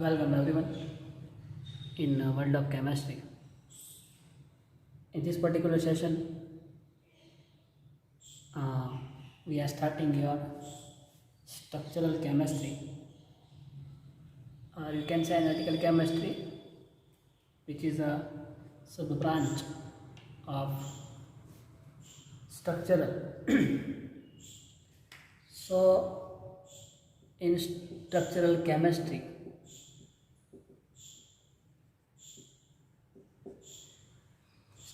Welcome everyone in world of chemistry. In this particular session, uh, we are starting your structural chemistry, or you can say analytical chemistry, which is a sub branch of structural. So, in structural chemistry,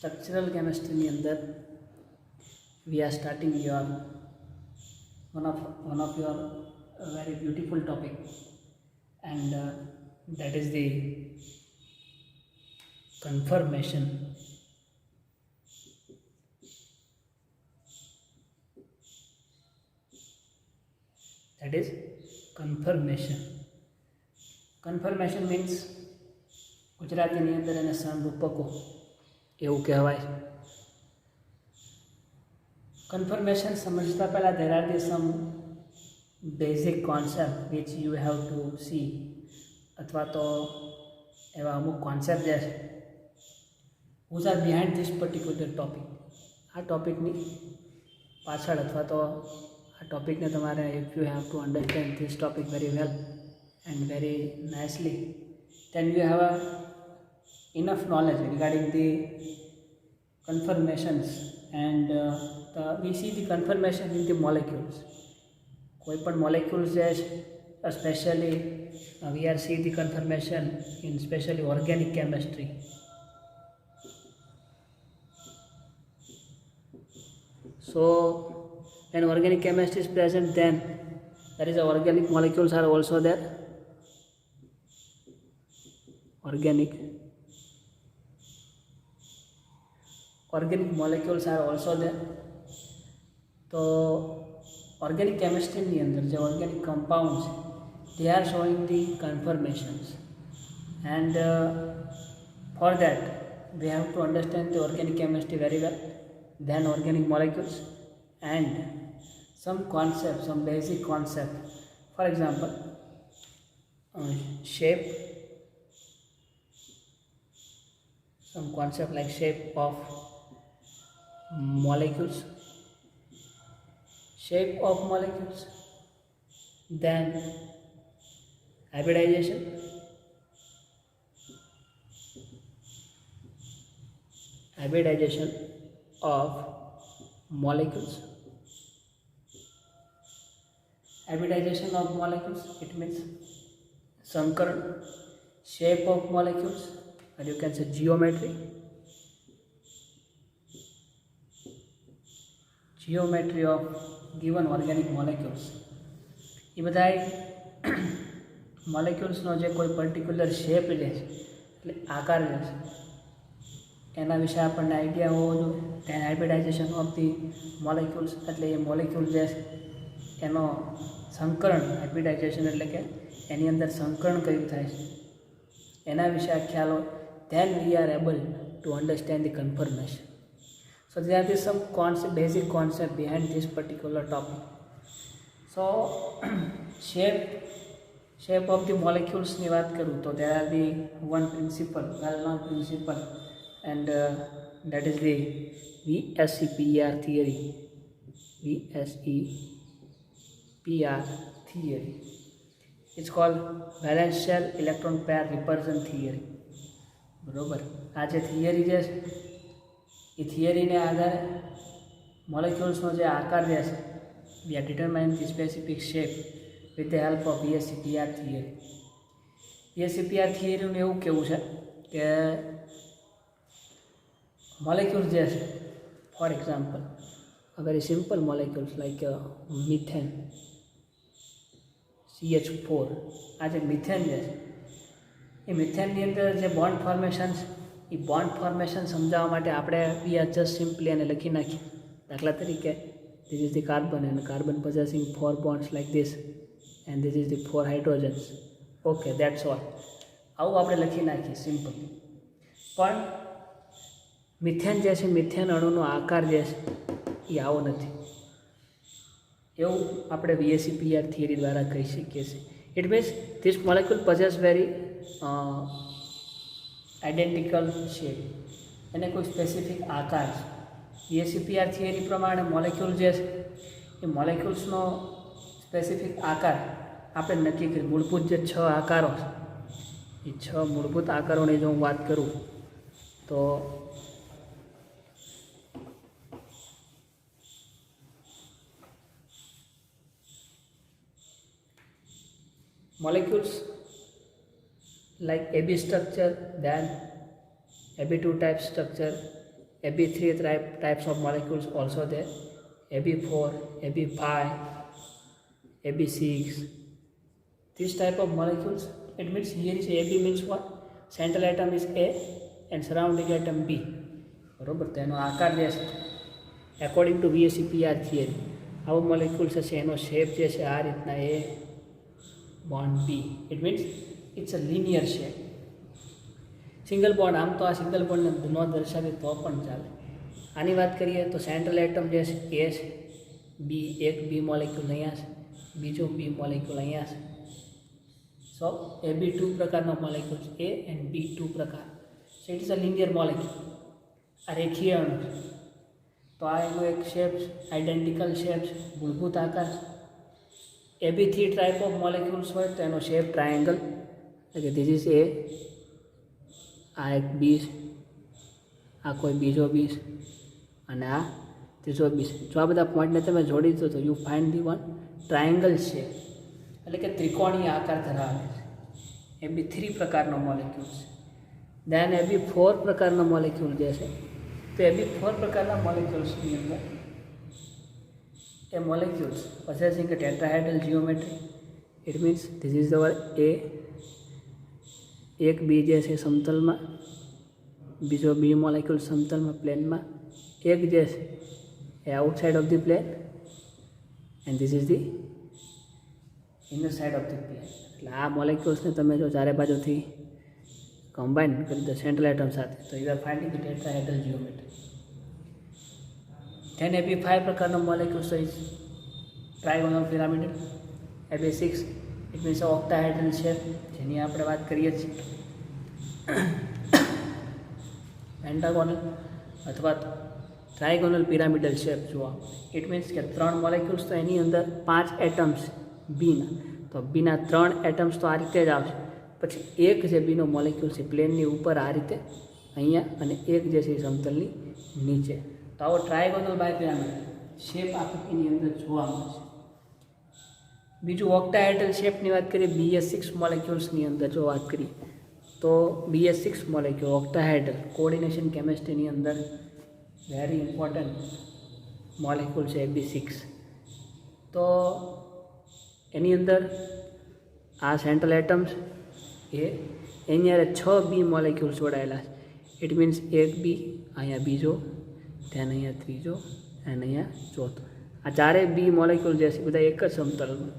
ની અંદર we are starting your one of your very beautiful topic, and that is the confirmation. That is confirmation. Confirmation means ગુજરાતીની અંદર એને સમરૂપકો એવું કહેવાય. Confirmation સમજતા પહેલાં there are some basic concept which you have to see, અથવા તો એવા અમુક કોન્સેપ્ટ જે છે which are behind this particular topic. આ ટોપિકની પાછળ અથવા તો આ ટોપિકને તમારે if you have to understand this topic very well and very nicely, then you have enough knowledge regarding the conformations, and we see the conformation in the molecules. કોઈ પણ molecules જે છે especially we are see the conformation in especially organic chemistry. So when organic chemistry is present, then there is a organic molecules are also there. Organic molecules are also there. So organic chemistry ની અંદર જે organic compounds, they are showing the conformations, and for that we have to understand the organic chemistry very well, then organic molecules and some concepts, some basic concept. For example, shape, some concept like shape of molecules, then hybridization, of molecules. It means sankaran, shape of molecules, and you can say geometry of given organic molecules. એ બધા મોલેક્યુલ્સનો જે કોઈ particular shape લે છે, એટલે આકાર લે છે, એના વિશે આપણને આઈડિયા હોવો જોઈએ. then hybridization of the molecules, એટલે એ મોલેક્યુલ જે છે એનો સંકરણ, હાઇબ્રિડાઇઝેશન એટલે કે એની અંદર સંકરણ કયું થાય છે એના વિશે આ ખ્યાલ હોય, then we are able to understand the confirmation. So there is some basic concept behind this particular topic. So shape of the molecules ની વાત કરું તો there are the one principle, well known principle, and that is the VSEPR theory. It's called valence shell electron pair repulsion theory. બરોબર, આ જે theory જે છે એ થિયરીને આધારે મોલેક્યુલ્સનો જે આકાર જે છે we are determine the specific shape with the help of VSEPR theory. VSEPR theoryનું એવું કેવું છે કે molecules જે છે, for example a very simple molecules like methane, CH4, આ જે મિથેન જે છે એ મિથેનની અંદર જે બોન્ડ ફોર્મેશન છે, એ બોન્ડ ફોર્મેશન સમજાવવા માટે આપણે વી આર જસ્ટ સિમ્પલી એને લખી નાખીએ. દાખલા તરીકે this is the carbon, and carbon possessing 4 bonds like this, and this is the 4 hydrogens. Okay, that's all. આવું આપણે લખી નાખીએ સિમ્પલી. પણ મિથેન જે છે, મિથેન અણુનો આકાર જે છે એ આવો નથી, એવું આપણે VSEPR થિયરી દ્વારા કહી શકીએ છીએ. It means this molecule possess very identical shape. એને કોઈ સ્પેસિફિક આકાર છે. BSEPR થિયરી પ્રમાણે મોલેક્યુલ જે છે એ મોલેક્યુલ્સનો સ્પેસિફિક આકાર આપણે નક્કી કરી. મૂળભૂત જે 6 આકારો છે એ 6 મૂળભૂત આકારોની જો હું વાત કરું તો molecules like AB structure, then AB2 type structure, AB3 types of molecules also there, AB4, AB5, AB6, this type of molecules. It means here is AB means what? Central atom is A and surrounding atom B. બરોબર, તેનો આકાર જે છે according to BSEPR theory આવો molecules છે એનો shape જે છે આ રીતના A bond B. It means it's a linear shape. Single bond, આમ તો આ સિંગલ બોન્ડને ન દર્શાવીએ તો પણ ચાલે. આની વાત કરીએ તો સેન્ટ્રલ એટમ જે છે એ છે બી, એક બી મોલેક્યુલ અહીંયા છે, બીજો બી મોલેક્યુલ અહીંયા છે. સો AB2 પ્રકારનો મોલેક્યુલ છે, A એન્ડ B2 પ્રકાર. So it is a linear molecule. આ રેખીય અણુ છે. તો આ એનો એક શેપ, આઈડેન્ટિકલ શેપ છે, મૂળભૂત આકાર છે. AB3 ટાઈપ ઓફ મોલેક્યુલ્સ હોય તો એનો શેપ ટ્રાયેંગલ, એટલે કે ધીસ ઇઝ A, આ એક બી છે, આ કોઈ બીજો બી છે અને આ ત્રીજો બી છે. જો આ બધા પોઈન્ટને તમે જોડી દો તો you find the one triangle shape, એટલે કે ત્રિકોણીય આકાર ધરાવે છે. AB3 પ્રકારનો મોલેક્યુલ છે. દેન AB4 પ્રકારનો મોલેક્યુલ જે છે તો AB4 પ્રકારના મોલેક્યુલ્સની અંદર a molecules possessing a tetrahedral geometry. It means this is our A, એક બી જે છે સમતલમાં, બીજો બી મોલેક્યુલ સમતલમાં પ્લેનમાં, એક જે છે એ outside of the plane and this is the inner side of the plane. એટલે આ મોલેક્યુલ્સને તમે જો ચારે બાજુથી કમ્બાઇન કરી દો સેન્ટ્રલ એટમ સાથે તો you are finding the tetrahedral geometry. then AB5 પ્રકારનો મોલેક્યુલ છે trigonal pyramidal. AB6 it means octahedral shape, જેની આપણે વાત કરીએ છીએ. પેન્ટાગોનલ અથવા ટ્રાયગોનલ પિરામિડલ શેપ જોવા. ઇટ મીન્સ કે 3 મોલેક્યુલ્સ તો એની અંદર 5 એટમ્સ બીના, તો બીના 3 એટમ્સ તો આ રીતે જ આવશે. પછી એક જે બીનો મોલેક્યુલ છે પ્લેનની ઉપર આ રીતે અહીંયા, અને એક જે છે એ સમતલની નીચે. તો આવો ટ્રાયગોનલ બાયપિરામિડ શેપ આખીની અંદર જોવા મળશે. બીજું ઓક્ટાહેડ્રલ શેપની વાત કરીએ BS6 મોલેક્યુલ્સની અંદર જો વાત કરીએ તો BS6 મોલેક્યુલ ઓક્ટાહેડ્રલ કોઓર્ડિનેશન કેમેસ્ટ્રીની અંદર વેરી ઇમ્પોર્ટન્ટ મોલેક્યુલ છે AB6. તો એની અંદર આ સેન્ટ્રલ એટમ્સ એની અંદર 6 બી મોલેક્યુલ્સ જોડાયેલા છે. ઇટ મીન્સ એક બી, અહીંયા બીજો, ત્યાં અહીંયા ત્રીજો અને અહીંયા ચોથો. આ ચારેય બી મોલેક્યુલ જે છે બધા એક જ સમતલમાં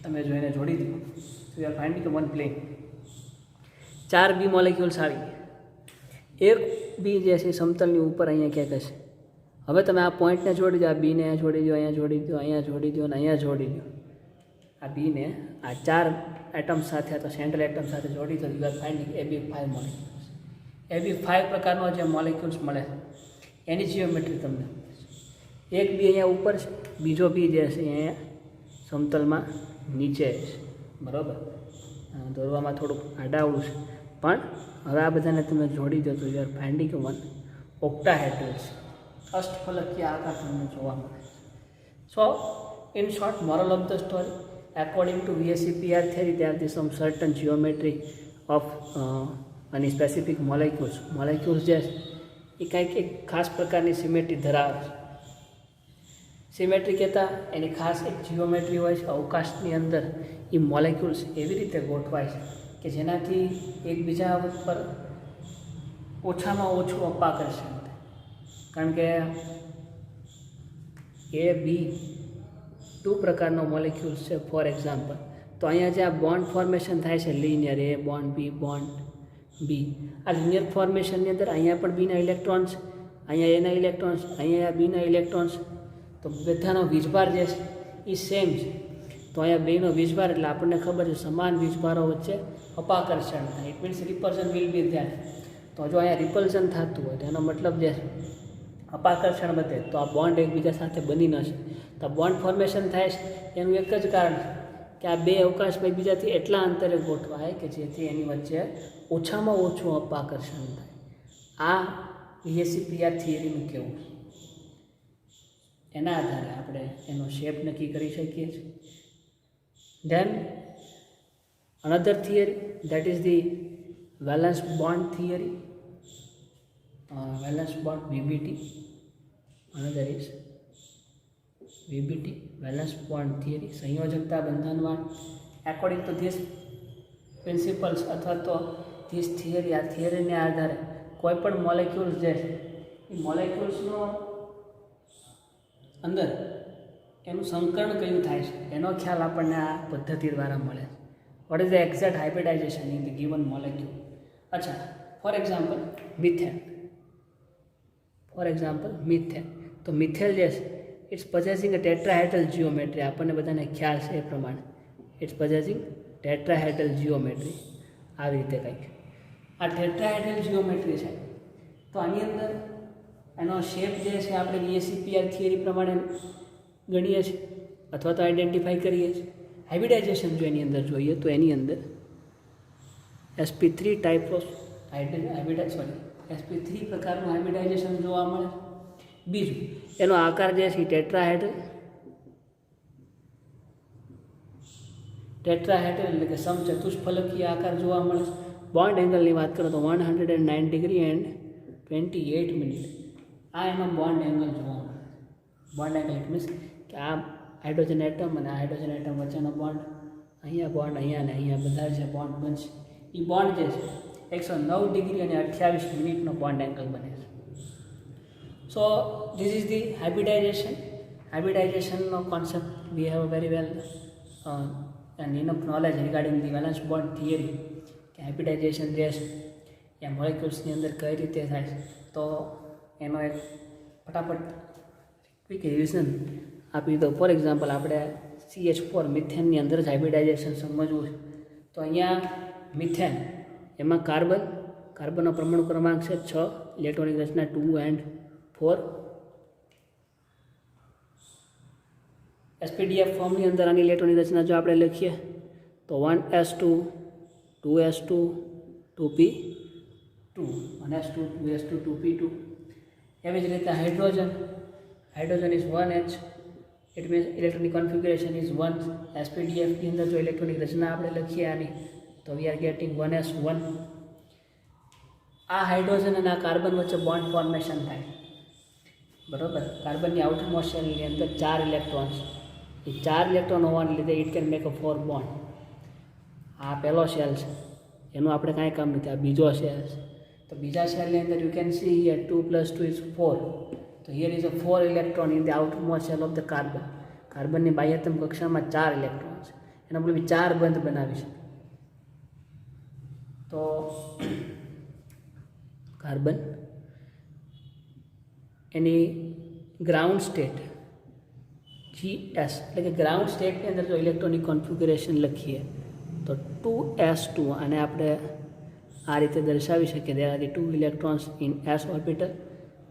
તમે જો એને જોડી દો તો you are finding one plane. 4 B molecules આવી, એક બી જે છે સમતલની ઉપર અહીંયા ક્યાંક હશે. હવે તમે આ પોઈન્ટને જોડી દો, આ બીને અહીંયા જોડી દો, અહીંયા જોડી દો, અહીંયા જોડી દો અને અહીંયા જોડી દો. આ બીને આ 4 એટમ્સ સાથે અથવા સેન્ટ્રલ એટમ સાથે જોડી દો, you are finding AB5 molecules. AB5 પ્રકારનો જે મોલેક્યુલ્સ મળે એની જીઓમેટ્રી તમને એક બી અહીંયા ઉપર છે, બીજો બી જે છે અહીંયા સમતલમાં નીચે છે. બરાબર, દોરવામાં થોડુંક આડાવડું છે, પણ હવે આ બધાને તમે જોડી દો તો યુ આર ફાઇન્ડિંગ વન ઓક્ટાહેડ્રલ્સ, અષ્ટફલકીય આકાર તમને જોવા મળે. સો in short, moral of the story, according to BSEPR theory there is some certain geometry of any specific molecules જે એ કંઈક એક ખાસ પ્રકારની સિમેટ્રી ધરાવે છે. સિમેટ્રી કહેતા એની ખાસ એક જીઓમેટ્રી હોય છે. અવકાશની અંદર એ મોલેક્યુલ્સ એવી રીતે ગોઠવાય છે કે જેનાથી એકબીજા ઉપર ઓછામાં ઓછું અપાકર્ષણ થાય. કારણ કે AB2 પ્રકારનો મોલેક્યુલ્સ છે ફોર એક્ઝામ્પલ, તો અહીંયા જે આ બોન્ડ ફોર્મેશન થાય છે linear, A bond B bond B, આ લિનિયર ફોર્મેશનની અંદર અહીંયા પણ બીના ઇલેક્ટ્રોન્સ, અહીંયા એના ઇલેક્ટ્રોન્સ, અહીંયા બીના ઇલેક્ટ્રોન્સ, તો બધાનો વીજભાર જે છે એ સેમ છે. તો અહીંયા બેનો વીજભાર એટલે આપણને ખબર છે સમાન વીજભારો વચ્ચે અપાકર્ષણ થાય. It means repulsion will be there. તો જો અહીંયા રિપલ્શન થતું હોય તો એનો મતલબ જે અપાકર્ષણ વધે તો આ બોન્ડ એકબીજા સાથે બની ન શકે. તો બોન્ડ ફોર્મેશન થાય છે એનું એક જ કારણ કે આ બે અવકાશમાં એકબીજાથી એટલા અંતરે ગોઠવાય કે જેથી એની વચ્ચે ઓછામાં ઓછું અપાકર્ષણ થાય. આ VSEPR થિયરીનું કહેવું. એના આધારે આપણે એનો શેપ નક્કી કરી શકીએ છીએ. Then another theory, that is the valence bond theory, valence bond VBT. Another is VBT, valence bond theory, સંયોજકતા બંધનવાદ. According to these principles અથવા તો this theory, આ થિયરીને આધારે કોઈ પણ મોલેક્યુલ્સ જે છે એ મોલેક્યુલ્સનો અંદર એનું સંકરણ કયું થાય છે એનો ખ્યાલ આપણને આ પદ્ધતિ દ્વારા મળે છે. What is the exact hybridization in the given molecule? अच्छा, for example methane. तो મિથેલ જે છે it's possessing a tetrahedral geometry. આપણને બધાને ખ્યાલ છે એ પ્રમાણે ઇટ્સ possessing tetrahedral geometry. આવી રીતે કંઈક આ ટેટ્રાહેડ્રલ જીઓમેટ્રી છે. તો આની અંદર એનો શેપ જે છે આપણે VSEPR થિયરી પ્રમાણે ગણીએ છીએ અથવા તો આઈડેન્ટિફાઈ કરીએ છીએ. હાઇબ્રિડાઇઝેશન જો એની અંદર જોઈએ તો એની અંદર sp3 ટાઈપ ઓફ sp3 પ્રકારનું હાઇબ્રિડાઇઝેશન જોવા મળે. બીજું એનો આકાર જે છે ટેટ્રાહેડ્રલ એટલે કે સમચતુષ્ફલકીય આકાર જોવા મળે છે. બોન્ડ એંગલની વાત કરો તો 109 ડિગ્રી એન્ડ 28 મિનિટ. આ એનો બોન્ડ એંગલ જોવા મળે. બોન્ડ એંગલ ઇટ મીન્સ કે આ હાઇડ્રોજન એટમ અને આ હાઇડ્રોજન એટમ વચ્ચેનો બોન્ડ, અહીંયા બોન્ડ, અહીંયા ને અહીંયા બધા છે બોન્ડ બનશે. એ બોન્ડ જે છે 109 ડિગ્રી અને 28 મિનિટનો બોન્ડ એંગલ બને છે. So this is the hybridization. હાઇબ્રિડાઇઝેશનનો concept we have very well and enough knowledge regarding the valence bond theory. કે હાઇબ્રિડાઇઝેશન જે છે એ મોલેક્યુલ્સની અંદર કઈ રીતે થાય છે. તો એનો એક ફટાફટ ક્વિક રિવિઝન આપી દો. ફોર એક્ઝામ્પલ આપણે CH4 મિથેનની અંદર જ હાઇબ્રિડાઇઝેશન સમજવું છે. તો અહીંયા મિથેન એમાં કાર્બનનો પરમાણુ ક્રમાંક છે 6, ઇલેક્ટ્રોનિક રચના 2 and 4. SPDF ફોર્મની અંદર આની ઇલેક્ટ્રોનિક રચના જો આપણે લખીએ તો 1s2 2s2 2p2 1s2 2s2 2p2. એવી જ રીતે hydrogen is 1h. It means electronic configuration is 1. SPDFની અંદર જો ઇલેક્ટ્રોનિક રચના આપણે લખીએ આની તો વી આર ગેટિંગ 1s1. આ હાઇડ્રોજન અને આ કાર્બન વચ્ચે બોન્ડ ફોર્મેશન થાય, બરાબર. કાર્બનની આઉટરમોસ્ટ શેલની અંદર 4 ઇલેક્ટ્રોન્સ, એ 4 ઇલેક્ટ્રોન હોવાને લીધે it can make a 4 bond. આ પહેલો શેલ છે, એનું આપણે કાંઈ કામ નથી. આ બીજો શેલ છે, તો બીજા શેલની અંદર યુ કેન સી હિયર 2 + 2 = 4. તો here is a 4 electron in the outermost shell of the carbon. કાર્બનની બાહ્યતમ કક્ષામાં 4 ઇલેક્ટ્રોન છે, એનો મતલબ 4 બંધ બનાવી શકે. તો કાર્બન એની ગ્રાઉન્ડ સ્ટેટ GS એટલે કે ગ્રાઉન્ડ સ્ટેટની અંદર જો ઇલેક્ટ્રોનિક કોન્ફિગ્યુરેશન લખીએ તો 2s2 અને આપણે આ રીતે દર્શાવી શકીએ. there are the 2 electrons in s orbital,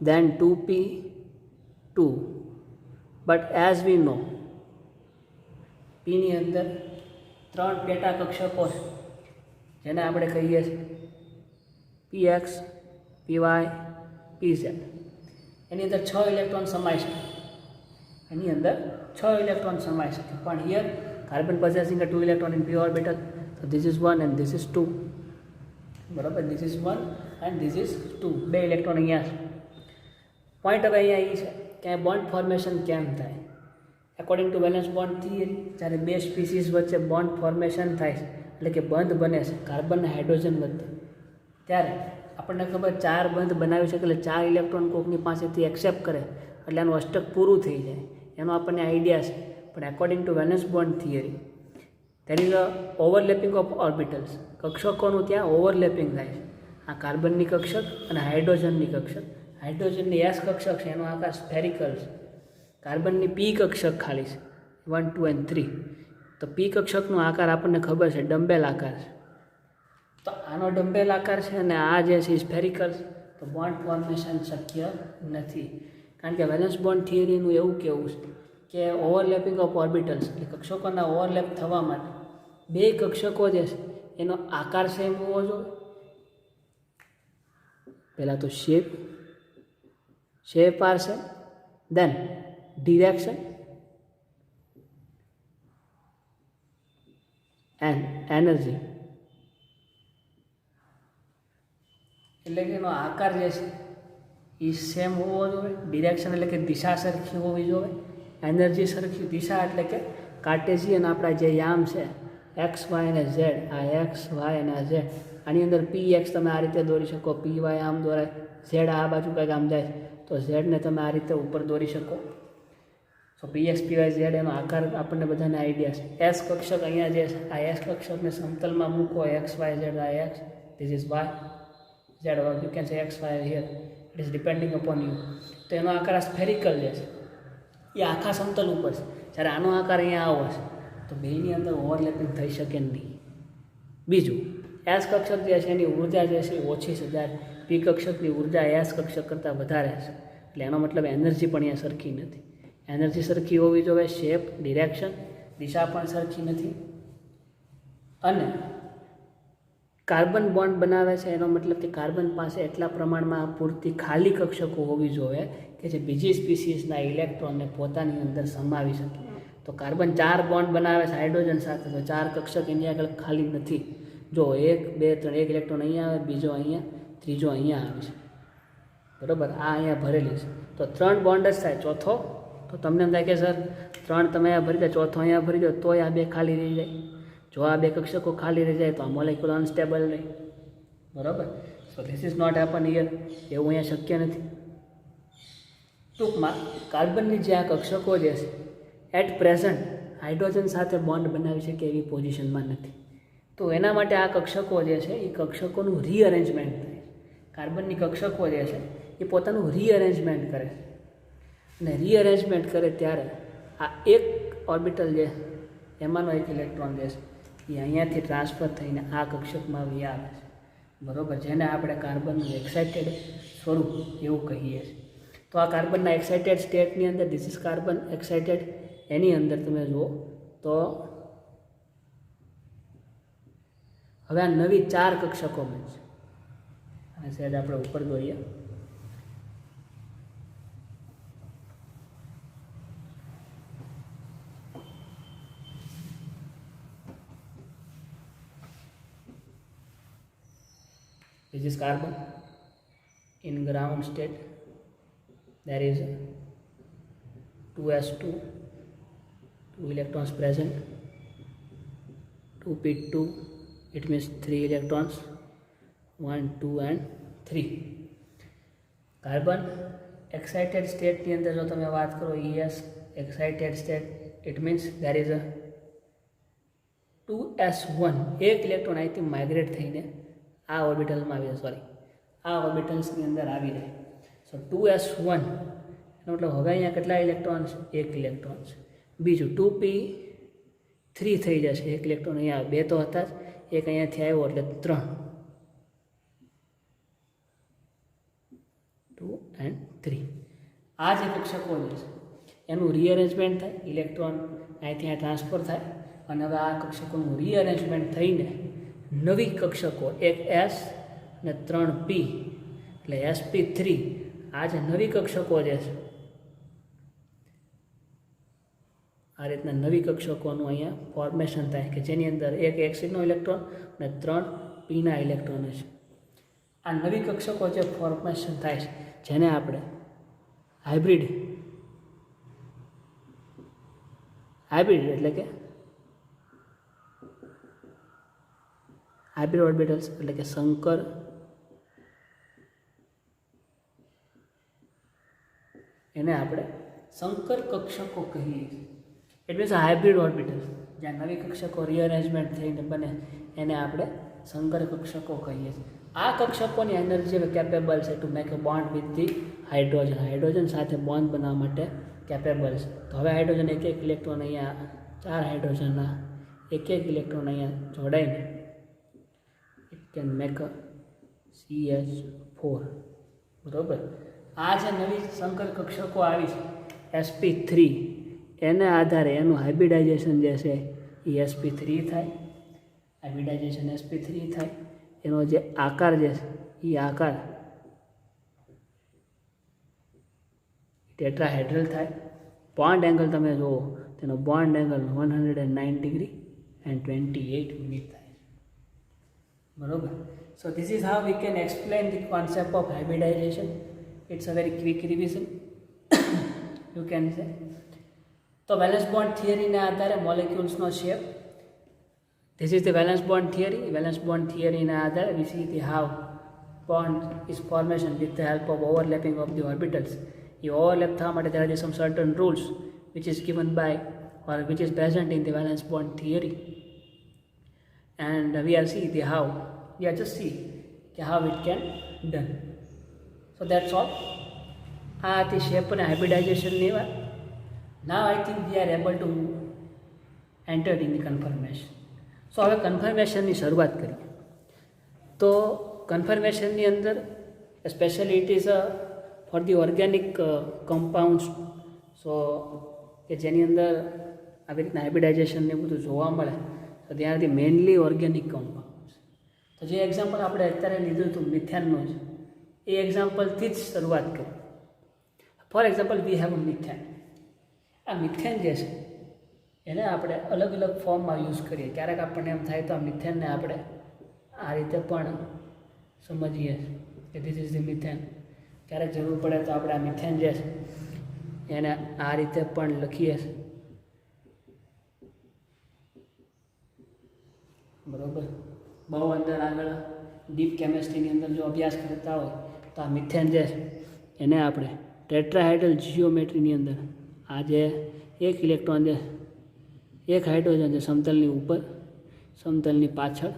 then 2p2. but as we know p ની અંદર 3 પેટા કક્ષકો છે જેને આપણે કહીએ છીએ px py pz. એની અંદર 6 ઇલેક્ટ્રોન સમાઈ શકે, પણ here carbon possessing a 2 electron in p orbital, so this is 1 and this is 2, બરાબર. this is 1 and this is 2, 2 electron અહીંયા છે. પોઈન્ટ હવે અહીંયા એ છે કે બોન્ડ ફોર્મેશન કેમ થાય. According to valence bond theory, જ્યારે બે સ્પીસીસ વચ્ચે બોન્ડ ફોર્મેશન થાય છે એટલે કે બંધ બને છે કાર્બન અને હાઇડ્રોજન વચ્ચે, ત્યારે આપણને ખબર 4 બંધ બનાવી શકે એટલે 4 ઇલેક્ટ્રોન કોકની પાસેથી એક્સેપ્ટ કરે એટલે આનું અષ્ટક પૂરું થઈ જાય, એનો આપણને આઈડિયા છે. પણ according to valence bond theory there is a overlapping of orbitals. કક્ષકોનું ત્યાં ઓવરલેપિંગ થાય છે. આ કાર્બનની કક્ષક અને હાઇડ્રોજનની કક્ષક. હાઇડ્રોજનની S કક્ષક છે, એનો આકાર સ્ફેરિકલ છે. કાર્બનની P કક્ષક ખાલી છે 1 2 and 3. તો પી કક્ષકનો આકાર આપણને ખબર છે ડમ્બેલ આકાર છે, તો આનો ડમ્બેલ આકાર છે અને આ જે છે સ્ફેરિકલ, તો બોન્ડ ફોર્મેશન શક્ય નથી. કારણ કે વેલેન્સ બોન્ડ થિયરીનું એવું કહેવું છે કે ઓવરલેપિંગ ઓફ ઓર્બિટલ્સ, એટલે કક્ષકોના ઓવરલેપ થવા માટે બે કક્ષકો જે છે એનો આકાર સેમ હોવો જોઈએ. પહેલાં તો શેપ આર છે, દેન ડિરેક્શન એન્ડ એનર્જી, એટલે કે એનો આકાર જે છે એ સેમ હોવો જોઈએ. ડિરેક્શન એટલે કે દિશા સરખી હોવી જોઈએ. એનર્જી સરખી, દિશા એટલે કે કાર્ટેશિયન આપણા જે યામ છે એક્સ વાય અને ઝેડ, આ એક્સ વાય અને આ ઝેડ, આની અંદર પી એક્સ તમે આ રીતે દોરી શકો, પી વાય આમ દોરાય, ઝેડ આ બાજુ કંઈક આમ જાય તો ઝેડને તમે આ રીતે ઉપર દોરી શકો. તો P X P Y Z એનો આકાર આપણને બધાને આઈડિયા છે. એસ કક્ષક અહીંયા જે છે આ એસ કક્ષકને સમતલમાં મૂકો, એક્સ વાય ઝેડ, આ X, this is Y, Z, you can say X Y here, it is depending upon you. તો એનો આકાર આ સ્ફેરિકલ જે છે એ આખા સમતલ ઉપર છે, જ્યારે આનો આકાર અહીંયા આવો છે તો બેની અંદર ઓવરલેપિંગ થઈ શકે નહીં. બીજું, એસ કક્ષક જે છે એની ઉર્જા જે છે એ ઓછી છે, જ્યારે પી કક્ષકની ઉર્જા એસ કક્ષક કરતાં વધારે છે, એટલે એનો મતલબ એનર્જી પણ અહીંયા સરખી નથી. એનર્જી સરખી હોવી જોઈએ, શેપ, ડિરેક્શન, દિશા પણ સરખી નથી. અને કાર્બન બોન્ડ બનાવે છે એનો મતલબ કે કાર્બન પાસે એટલા પ્રમાણમાં પૂરતી ખાલી કક્ષકો હોવી જોઈએ કે જે બીજી સ્પીસીસના ઇલેક્ટ્રોનને પોતાની અંદર સમાવી શકે. તો કાર્બન 4 બોન્ડ બનાવે છે હાઇડ્રોજન સાથે, તો 4 કક્ષક એની આગળ ખાલી નથી. જો 1 2 3 એક ઇલેક્ટ્રોન અહીંયા આવે, બીજો અહીંયા, ત્રીજો અહીંયા આવે છે, બરાબર, આ અહીંયા ભરેલી છે, તો 3 બોન્ડ જ થાય. ચોથો તો તમને એમ થાય કે સર 3 તમે અહીંયા ભરી દો, ચોથો અહીંયા ભરી દો, તોય આ 2 ખાલી રહી જાય. જો આ 2 કક્ષકો ખાલી રહી જાય તો આ મોલેક્યુલ અનસ્ટેબલ રહે, બરાબર. So this is not happen here, એવું અહીંયા શક્ય નથી. ટૂંકમાં કાર્બનની જે આ કક્ષકો જે છે એટ પ્રેઝન્ટ હાઇડ્રોજન સાથે બોન્ડ બનાવી શકે એવી પોઝિશનમાં નથી. તો એના માટે આ કક્ષકો જે છે એ કક્ષકોનું રીઅરેન્જમેન્ટ થાય. કાર્બનની કક્ષકો જે છે એ પોતાનું રીઅરેન્જમેન્ટ કરે, અને રીઅરેન્જમેન્ટ કરે ત્યારે આ એક ઓર્બિટલ જે એમાંનો એક ઇલેક્ટ્રોન જે છે એ અહીંયાથી ટ્રાન્સફર થઈને આ કક્ષકમાં વી આવે છે, બરાબર, જેને આપણે કાર્બનનું એક્સાઇટેડ સ્વરૂપ એવું કહીએ છીએ. તો આ કાર્બનના એક્સાઇટેડ સ્ટેટની અંદર, ધીસ ઇઝ કાર્બન એક્સાઇટેડ, એની અંદર તમે જુઓ તો હવે આ નવી 4 કક્ષકો બનશે. અને સહેજ આપણે ઉપર દોરીએ, this is carbon in ground state, there is 2s2, 2 electrons present, 2p2, it means 3 electrons, 1 2 and 3. Carbon excited સ્ટેટની અંદર જો તમે વાત કરો, ES excited state, it means there is a 2s1, એક ઇલેક્ટ્રોન અહીંથી માઇગ્રેટ થઈને આ ઓર્બિટલમાં આવી જાય, સોરી આ ઓર્બિટલ્સની અંદર આવી જાય. સો 2s1 એનો મતલબ હવે અહીંયા કેટલા ઇલેક્ટ્રોન્સ? એક ઇલેક્ટ્રોન છે. બીજું 2p3 થઈ જશે, એક ઇલેક્ટ્રોન અહીંયા, 2 તો હતા જ, એક અહીંયાથી આવ્યો એટલે 3, 2 and 3. આ જે કક્ષકો જે છે એનું રીઅરેન્જમેન્ટ થાય, ઇલેક્ટ્રોન અહીંથી અહીંયા ટ્રાન્સફર થાય, અને હવે આ કક્ષકોનું રીઅરેન્જમેન્ટ થઈને નવી કક્ષકો, એક S અને 3p, એટલે sp3, આ જે નવી કક્ષકો જે છે આ રીતના નવી કક્ષકોનું અહીંયા ફોર્મેશન થાય કે જેની અંદર એક એક્સિડનો ઇલેક્ટ્રોન અને 3 પીના ઇલેક્ટ્રોન છે. આ નવી કક્ષકો જે ફોર્મેશન થાય છે જેને આપણે હાઇબ્રિડ એટલે કે હાઇબ્રિડ ઓર્બિટલ્સ એટલે કે સંકર એને આપણે સંકર કક્ષકો કહીએ છીએ. ઇટ મીન્સ હાઇબ્રિડ ઓર્બિટલ્સ જ્યાં નવી કક્ષકો રીઅરેન્જમેન્ટ થઈને બને એને આપણે સંકર કક્ષકો કહીએ છીએ. આ કક્ષકોની એનર્જી કેપેબલ છે to make a bond with the hydrogen, hydrogen સાથે બોન્ડ બનાવવા માટે કેપેબલ છે. તો હવે હાઇડ્રોજન એક ઇલેક્ટ્રોન અહીંયા 4 હાઇડ્રોજનના એક ઇલેક્ટ્રોન અહીંયા જોડાઈને it can make a CH4 બરાબર. આ જે નવી સંકર કક્ષકો આવી છે sp3 એના આધારે એનું હાઇબ્રિડાઇઝેશન જે છે એ sp3 થાય. હાઇબ્રિડાઇઝેશન sp3 થાય, એનો જે આકાર જે છે એ આકાર ટેટ્રાહેડ્રલ થાય. બોન્ડ એંગલ તમે જુઓ, તેનો bond angle 109 degree and 28 minute થાય બરાબર. So this is how we can explain the concept of hybridization. It's a very quick revision you can say. તો વેલેન્સ બોન્ડ થિયરીના આધારે મોલેક્યુલ્સનો shape, this is the valence bond theory. Valence bond થિયરીના આધારે we see the how bond is formation with the help of overlapping of the orbitals. એ overlap થવા માટે there are some certain rules which is given by or which is present in the valence bond theory, and we are see the how we are just see how it can done. So that's all. આ હતી shape અને હાઇબ્રિડાઇઝેશનની વાત. Now I think we are able to enter in the confirmation. So હવે કન્ફર્મેશનની શરૂઆત કરીએ. તો કન્ફર્મેશનની અંદર specially it is for the organic compounds. So કે જેની અંદર આવી રીતના હાઇબ્રિડાઇઝેશન ને બધું જોવા મળે, તો ત્યાં ધી મેઇનલી ઓર્ગેનિક કમ્પાઉન્ડ્સ. તો જે એક્ઝામ્પલ આપણે અત્યારે લીધું હતું મિથેનનું જ, એ એક્ઝામ્પલથી જ શરૂઆત કરી. For example we have methane. આ મિથેન જે છે એને આપણે અલગ અલગ ફોર્મમાં યુઝ કરીએ. ક્યારેક આપણને એમ થાય તો આ મિથેનને આપણે આ રીતે પણ સમજીએ કે ધીસ ઇઝ ધી મિથેન. ક્યારેક જરૂર પડે તો આપણે આ મિથેન જે છે એને આ રીતે પણ લખીએ બરાબર. બહુ અંદર આગળ ડીપ કેમેસ્ટ્રીની અંદર જો અભ્યાસ કરતા હોય તો આ મિથેન જે છે એને આપણે ટેટ્રાહેડ્રલ જીઓમેટ્રીની અંદર આ જે એક ઇલેક્ટ્રોન જે એક હાઇડ્રોજન છે સમતલની ઉપર, સમતલની પાછળ,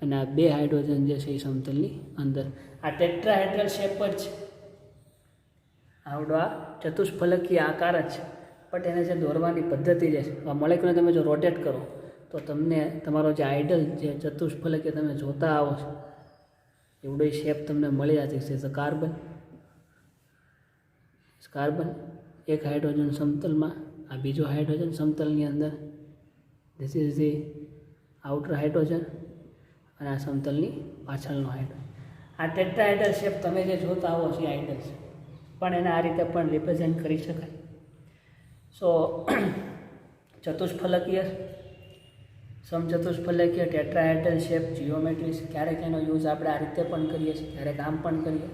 અને આ બે હાઇડ્રોજન જે છે એ સમતલની અંદર, આ ટેટ્રાહેડ્રલ શેપ જ છે. આવડો આ ચતુષ્ફલકીય આકાર જ છે, બટ એને જે દોરવાની પદ્ધતિ જે છે, આ મોલેક્યુલને તમે જો રોટેટ કરો તો તમને તમારો જે આઇડલ જે ચતુષ્ફલકીય તમે જોતા આવો છો એવડો શેપ તમને મળી જશે. છે કાર્બન, કાર્બન એક હાઇડ્રોજન સમતલમાં, આ બીજો હાઇડ્રોજન સમતલની અંદર, this is the outer hydrogen, અને આ સમતલની પાછળનો હાઇડ્રોજન. આ ટેટ્રાહેડ્રલ શેપ તમે જે જોતા આવો છો એ આઇડલ છે, પણ એને આ રીતે પણ રિપ્રેઝેન્ટ કરી શકાય. સો ચતુષ્ફલકીય, સમચતુષ્ફલકીય ટેટ્રાહેડ્રલ શેપ જીઓમેટ્રીઝ, ક્યારેક એનો યુઝ આપણે આ રીતે પણ કરીએ છીએ, ક્યારેક આમ પણ કરીએ.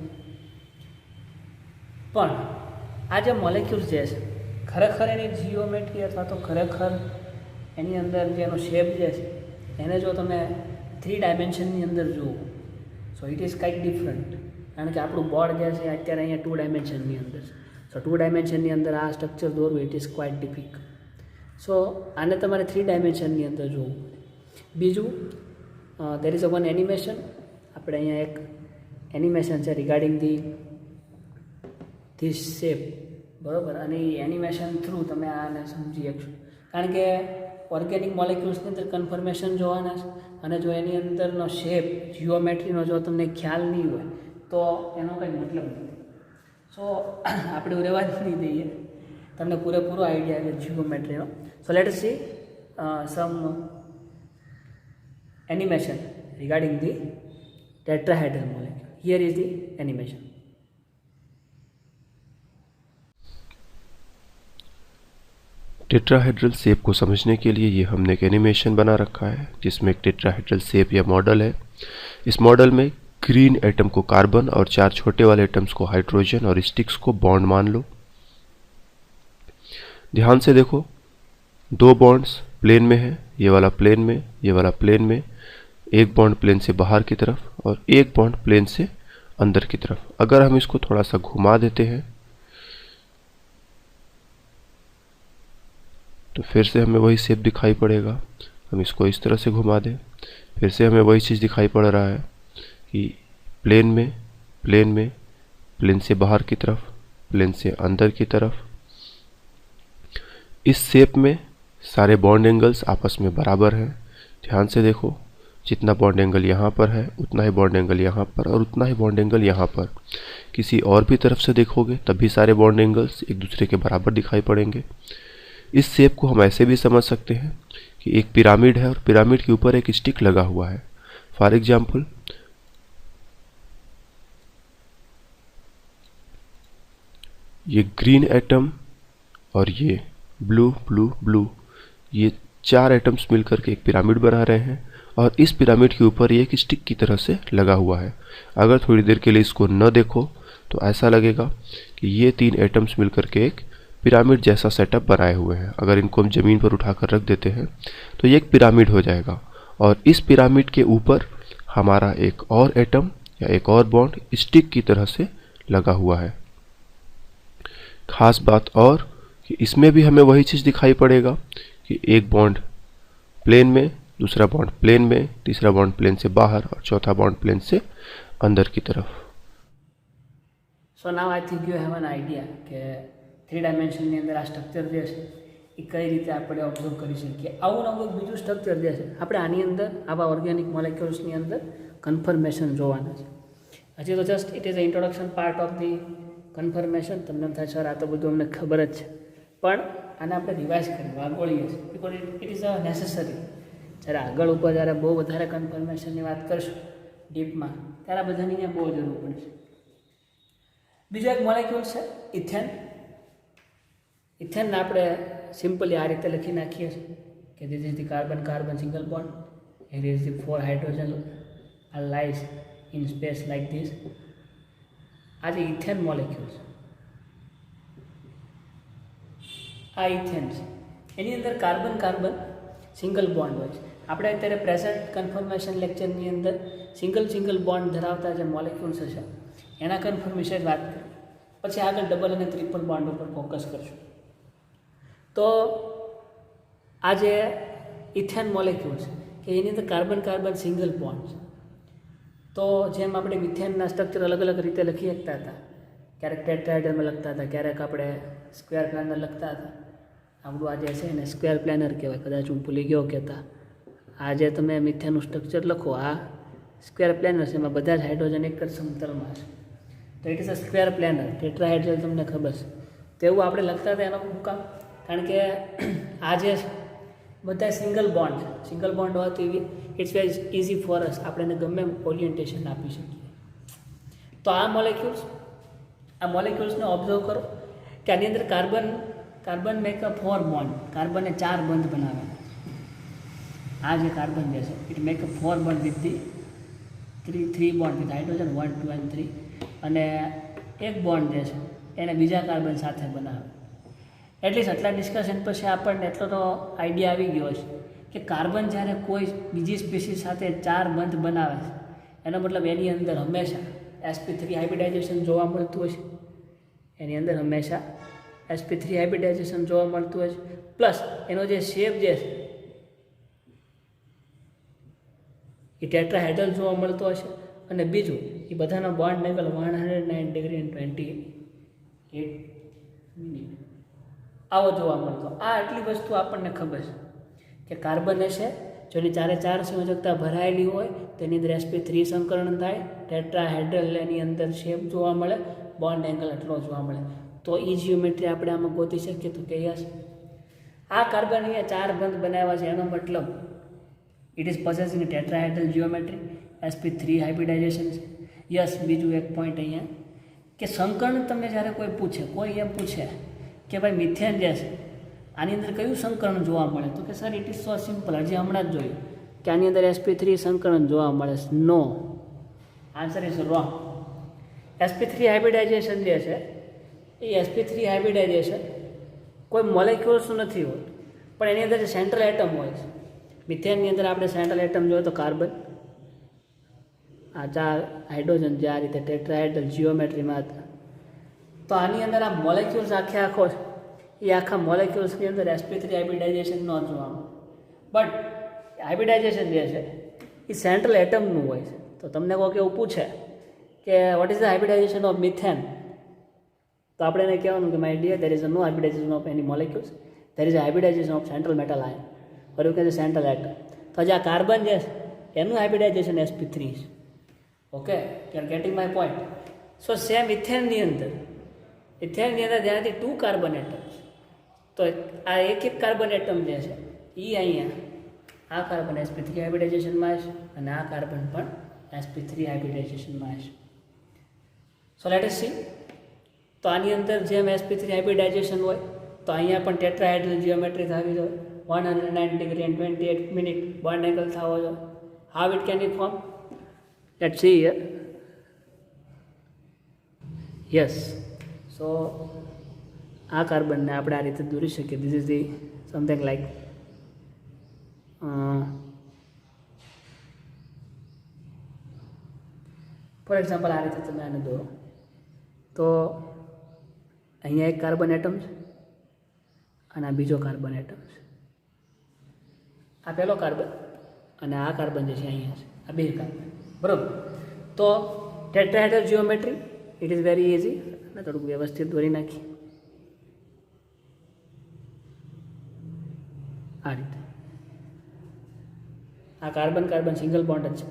પણ આ જે મોલેક્યુલ્સ જે છે ખરેખર એની જીઓમેટ્રી અથવા તો ખરેખર એની અંદર જેનો શેપ જે છે એને જો તમે 3 ડાયમેન્શનની અંદર જુઓ, so it is kite different. કારણ કે આપણું બોર્ડ જે છે અત્યારે અહીંયા 2 ડાયમેન્શનની અંદર છે. સો 2 ડાયમેન્શનની અંદર આ સ્ટ્રક્ચર દોરવું ઇટ ઇઝ ક્વાઇટ ડિફિકલ્ટ. સો આને તમારે 3 ડાયમેન્શનની અંદર જોવું. બીજું દેર ઇઝ અ વન એનિમેશન. આપણે અહીંયા એક એનિમેશન છે રિગાર્ડિંગ ધીસ શેપ બરાબર, અને એ એનિમેશન થ્રુ તમે આને સમજી શકશો. કારણ કે ઓર્ગેનિક મોલેક્યુલ્સની અંદર કન્ફર્મેશન જોવાના છે, અને જો એની અંદરનો શેપ જીઓમેટ્રીનો જો તમને ખ્યાલ નહીં હોય તો એનો કંઈ મતલબ નથી. સો આપણે રહેવા જ નહીં દઈએ, તમને પૂરેપૂરો આઈડિયા છે જીઓમેટ્રીનો. So let us see some animation regarding the tetrahedral molecule. Here is the animation. Tetrahedral shape को समझने के लिए ये हमने एक एनिमेशन बना रखा है जिसमें एक टेट्राहेड्रल शेप या मॉडल है. इस मॉडल में ग्रीन एटम को कार्बन और 4 छोटे वाले एटम्स को हाइड्रोजन और स्टिक्स को बॉन्ड मान लो. ध्यान से देखो, 2 बॉन्ड्स प्लेन में है, ये वाला प्लेन में, ये वाला प्लेन में. एक बॉन्ड प्लेन से बाहर की तरफ और एक बॉन्ड प्लेन से अंदर की तरफ. अगर हम इसको थोड़ा सा घुमा देते हैं तो फिर से हमें वही शेप दिखाई पड़ेगा. हम इसको इस तरह से घुमा दें, फिर से हमें वही चीज़ दिखाई पड़ रहा है कि प्लेन में, प्लेन में, प्लेन से बाहर की तरफ, प्लेन से अंदर की तरफ. इस शेप में सारे बॉन्ड एंगल्स आपस में बराबर हैं। ध्यान से देखो, जितना बॉन्ड एंगल यहाँ पर है उतना ही बॉन्ड एंगल यहाँ पर और उतना ही बॉन्ड एंगल यहाँ पर। किसी और भी तरफ से देखोगे तब भी सारे बॉन्ड एंगल्स एक दूसरे के बराबर दिखाई पड़ेंगे। इस शेप को हम ऐसे भी समझ सकते हैं कि एक पिरामिड है और पिरामिड के ऊपर एक स्टिक लगा हुआ है। फॉर एग्जाम्पल, ये ग्रीन एटम और ये ब्लू ब्लू ब्लू, ये 4 एटम्स मिलकर के एक पिरामिड बना रहे हैं और इस पिरामिड के ऊपर ये एक स्टिक की तरह से लगा हुआ है। अगर थोड़ी देर के लिए इसको न देखो तो ऐसा लगेगा कि ये 3 एटम्स मिलकर के एक पिरामिड जैसा सेटअप बनाए हुए हैं। अगर इनको हम ज़मीन पर उठाकर रख देते हैं तो ये एक पिरामिड हो जाएगा और इस पिरामिड के ऊपर हमारा एक और एटम या एक और बॉन्ड स्टिक की तरह से लगा हुआ है। खास बात और कि इसमें भी हमें वही चीज़ दिखाई पड़ेगा कि एक बॉन्ड प्लेन में, दूसरा बॉन्ड प्लेन में, तीसरा बॉन्ड प्लेन से बाहर और चौथा बॉन्ड प्लेन से अंदर की तरफ। So now I think you have an idea કે 3 ડાયમેન્શનની અંદર આ સ્ટ્રક્ચર જે છે એ કઈ રીતે આપણે ઓબ્ઝર્વ કરી શકીએ. આવું નવું બીજું સ્ટ્રક્ચર જે છે આપણે આની અંદર આવા ઓર્ગેનિક મોલેક્યુલ્સની અંદર કન્ફર્મેશન જોવાના છે. હજી તો just it is a introduction part of the confirmation. તમને એમ થાય સર આ તો બધું અમને ખબર જ છે, પણ આને આપણે રિવાઇઝ કરીએ, વાગોળીએ છીએ, because it is a necessary. જ્યારે આગળ ઉપર જ્યારે બહુ વધારે કન્ફર્મેશનની વાત કરશું ડીપમાં, ત્યારે આ બધાની અહીંયા બહુ જરૂર પડશે. બીજો એક મોલેક્યુલ છે ઇથેન. ઇથેનને આપણે સિમ્પલી આ રીતે લખી નાખીએ છીએ કે this is the carbon carbon single bond, here is the 4 hydrogen are lies in space like this. આ જે ઇથેન મોલેક્યુલ છે આ ઇથેન છે, એની અંદર કાર્બન કાર્બન સિંગલ બોન્ડ હોય છે. આપણે અત્યારે પ્રેઝન્ટ કન્ફર્મેશન લેક્ચરની અંદર સિંગલ બોન્ડ ધરાવતા જે મોલેક્યુલ્સ હશે એના કન્ફર્મ વિશે જ વાત કરીએ, પછી આગળ ડબલ અને ટ્રિપલ બોન્ડ ઉપર ફોકસ કરશું. તો આ જે ઇથેન મોલેક્યુલ છે કે એની અંદર કાર્બન કાર્બન સિંગલ બોન્ડ છે. તો જેમ આપણે મિથેનના સ્ટ્રક્ચર અલગ અલગ રીતે લખી શકતા હતા, ક્યારેક ટેટ્રાહેડ્રલમાં લખતા હતા, ક્યારેક આપણે સ્ક્વેર પ્લાનર લખતા હતા. આપણું આ જે છે એને સ્ક્વેર પ્લાનર કહેવાય, કદાચ હું ભૂલી ગયો કહેતા. આ જે તમે મિથેનનું સ્ટ્રક્ચર લખો આ સ્ક્વેર પ્લેનર છે, એમાં બધા જ હાઇડ્રોજન એક જ સમતલમાં છે, તો it is a square planar. Tetrahedral તમને ખબર છે, તેવું આપણે લખતા હતા. એનો શું કામ? કારણ કે આ જે બધા સિંગલ બોન્ડ છે, સિંગલ બોન્ડ હોવાથી it's very easy for us, આપણે એને ગમે ઓરિએન્ટેશન આપી શકીએ. તો આ મોલેક્યુલ્સને ઓબ્ઝર્વ કરો કે આની અંદર કાર્બન મેક અ 4 બોન્ડ, કાર્બનને 4 બંધ બનાવે. આ જે કાર્બન જે છે it make a 4 bond with the 3 bond with hydrogen 1 2 and 3, અને એક બોન્ડ જે છે એને બીજા કાર્બન સાથે બનાવે. એટલીસ્ટ આટલા ડિસ્કશન પછી આપણને એટલો તો આઈડિયા આવી ગયો છે કે કાર્બન જ્યારે કોઈ બીજી સ્પીસીસ સાથે 4 બંધ બનાવે છે એનો મતલબ એની અંદર હંમેશા sp3 હાઇબ્રિડાઇઝેશન જોવા મળતું હોય છે. એની અંદર હંમેશા sp3 હાઇબ્રિડાઇઝેશન જોવા મળતું હોય છે. પ્લસ એનો જે શેપ જે છે એ ટેટ્રાહેડ્રલ જોવા મળતો હશે, અને બીજું એ બધાનો bond angle 109 degree and 28 minute આવો જોવા મળતો. આ આટલી વસ્તુ આપણને ખબર છે કે કાર્બન હશે જેની 4 સંયોજકતા ભરાયેલી હોય તેની અંદર sp3 સંકરણ થાય, ટેટ્રાહેડ્રલ એની અંદર શેપ જોવા મળે, બોન્ડ એંગલ એટલો જોવા મળે. તો એ જીઓમેટ્રી આપણે આમાં ગોતી શકીએ તો કે યસ આ કાર્બન અહીંયા 4 બંધ બનાવ્યા છે, એનો મતલબ it is possessing tetrahedral geometry, sp3 hybridization છે. યસ, બીજું એક પોઈન્ટ અહીંયા કે સંકરણ તમને જ્યારે કોઈ એમ પૂછે કે ભાઈ મિથેન જે છે આની અંદર કયું સંકરણ જોવા મળે, તો કે sir it is so simple, હજી હમણાં જ જોયું કે આની અંદર sp3 સંકરણ જોવા મળે. No, answer is wrong. sp3 hybridization જે છે એ sp3 હાઇબ્રિડાઇઝેશન કોઈ મોલેક્યુલ્સનું નથી હોતું, પણ એની અંદર જે સેન્ટ્રલ એટમ હોય છે. મિથેનની અંદર આપણે સેન્ટ્રલ એટમ જોઈએ તો કાર્બન, આ 4 હાઇડ્રોજન જે આ રીતે ટેટ્રાહેડ્રલ જીઓમેટ્રીમાં હતા. તો આની અંદર આ મોલેક્યુલ્સ આખો છે એ આખા મોલેક્યુલ્સની અંદર sp3 હાઇબ્રિડાઇઝેશન ન જોવા મળે, બટ હાઇબ્રિડાઇઝેશન જે છે એ સેન્ટ્રલ એટમનું હોય છે. તો તમને કોઈક એવું પૂછે કે what is the hybridisation of methane, તો આપણે એને કહેવાનું કે my dear there is no hybridisation of any molecules, there is a hybridization of central metal ion, or you can say central atom. તો જે આ કાર્બન છે એનું હાઇબ્રિડાઇઝેશન sp3 છે. Okay, you are getting my point. So same ઇથેનની અંદર ત્યાંથી 2 carbon atoms, તો આ એક કાર્બન એટમ જે છે એ અહીંયા આ કાર્બન sp3 હાઇબ્રિડાઇઝેશનમાં આવશે અને આ કાર્બન પણ sp3 હાઇબ્રિડાઇઝેશનમાં આવશે. સો લેટ અસ સી. તો આની અંદર જેમ sp3 હાઇબ્રિડાઇઝેશન હોય તો અહીંયા પણ ટેટ્રાહેડ્રલ જીઓમેટ્રી થવી જોઈએ, 109 degree and 28 minute bond angle થવો જોઈએ. How it can be form? Let's see here. Yes. So આ કાર્બનને આપણે આ રીતે દોરી શકીએ. This is the something like for example આ રીતે તમે આને દોરો તો અહીંયા એક કાર્બન એટમ છે અને આ બીજો કાર્બન એટમ છે. આ પહેલો કાર્બન અને આ કાર્બન જે છે અહીંયા છે, આ બે કાર્બન, બરાબર. તો tetrahedral geometry it is very easy. અને થોડુંક વ્યવસ્થિત દોરી નાખીએ આ રીતે. આ કાર્બન કાર્બન સિંગલ બોન્ડ જ છે,